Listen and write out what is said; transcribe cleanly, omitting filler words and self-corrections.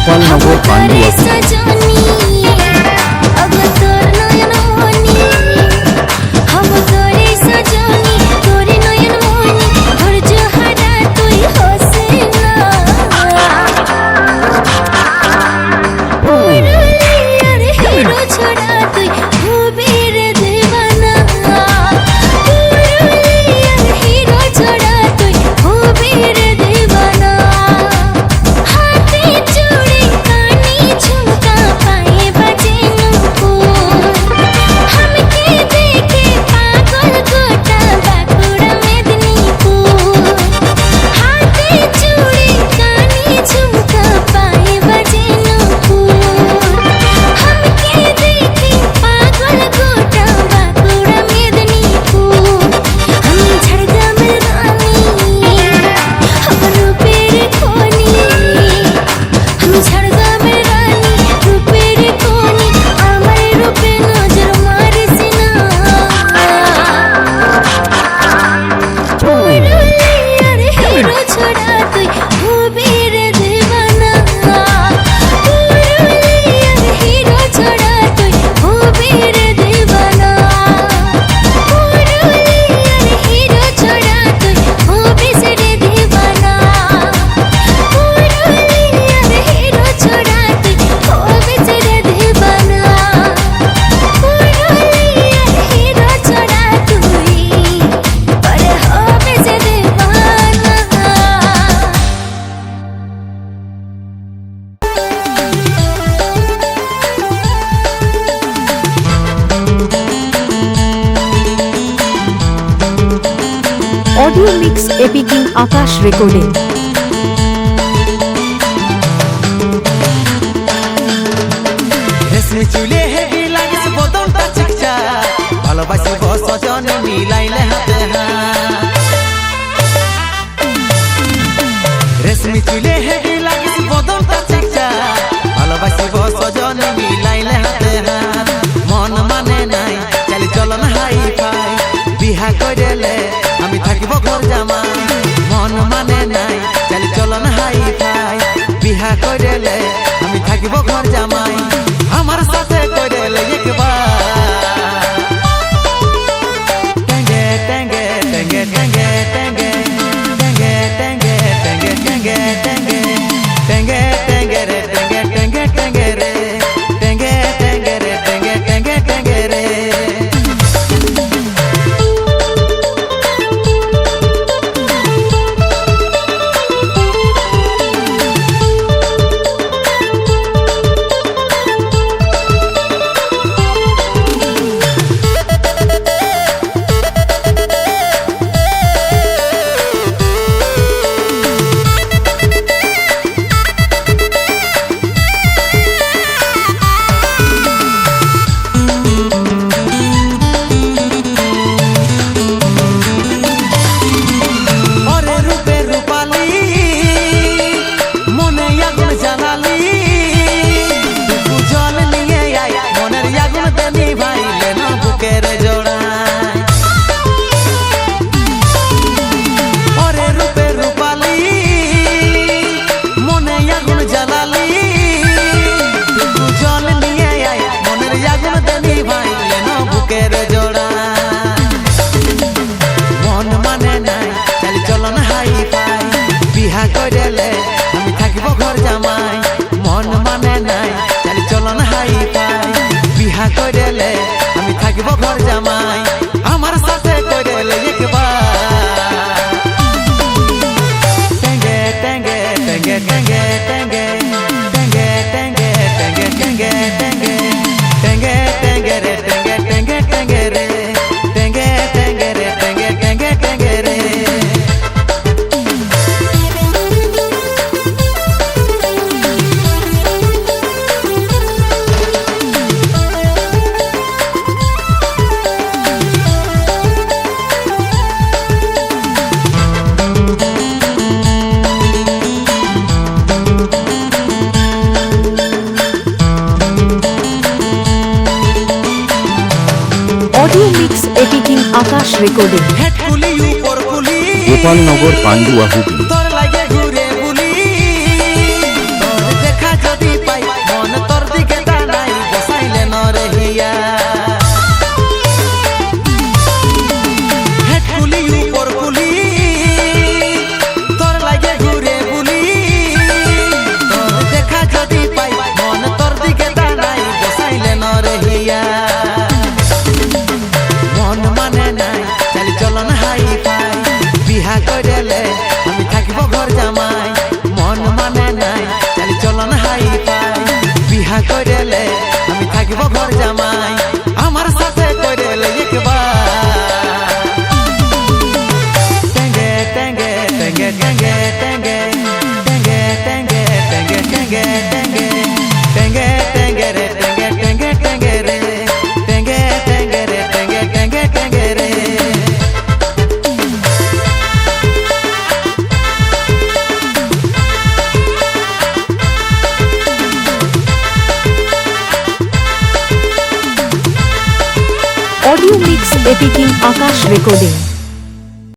Gopalnagar Pandua audio mix एपिकिंग आकाश recording रेशमी चुले heavy लागिस बदनटा चिकचा ভালোবাসি বসজনে মিলাইলে হাতে হাত रेशमी चुले हेवी लागिस बदनटा चिकचा ভালোবাসি বসজনে মিলাইলে হাতে হাত মন মানে নাই চল চলন হাই ফাই বিহা কইরেলে আমি থাকিব ঘর জামাই মন মানে নাই চল চলন হাই ফাই বিহা কইরেলে আমি থাকিব ঘর জামাই আমার সাথে কইরেলে একবার টেঙ্গে টেঙ্গে টেঙ্গে টেঙ্গে টেঙ্গে টেঙ্গে টেঙ্গে টেঙ্গে টেঙ্গে টেঙ্গে টেঙ্গে রে টেঙ্গে টেঙ্গে টেঙ্গে রে টেঙ্গে টেঙ্গে রে টেঙ্গে টেঙ্গে টেঙ্গে রে বিহা কইরেলে আমি থাকিব ঘর জামাই মন মানে নাই চল চলন হাই ফাই বিহা কইরেলে আমি থাকিব ঘর জামাই আমার সাথে কইরেলে একবার টেঙ্গে টেঙ্গে টেঙ্গে টেঙ্গে টেঙ্গে টেঙ্গে টেঙ্গে টেঙ্গে টেঙ্গে টেঙ্গে টেঙ্গে টেঙ্গে রে টেঙ্গে টেঙ্গে টেঙ্গে রে টেঙ্গে টেঙ্গে রে টেঙ্গে টেঙ্গে টেঙ্গে রে ऑडियो मिक्स एपिकिंग आकाश रेकर्डिंग गोपालनगर पांडुआ हुगली তোর লাগে ঘুরে বুলি তোর দেখা জামাই আমার সাথে করে লে একবার টেঙ্গে টেঙ্গে টেঙ্গে টেঙ্গে টেঙ্গে টেঙ্গে টেঙ্গে টেঙ্গে টেঙ্গে টেঙ্গে টেঙ্গে রে টেঙ্গে টেঙ্গে টেঙ্গে রে টেঙ্গে টেঙ্গে রে টেঙ্গে টেঙ্গে টেঙ্গে রে অডিও মিক্স এপিকিং আকাশ রেকর্ডিং।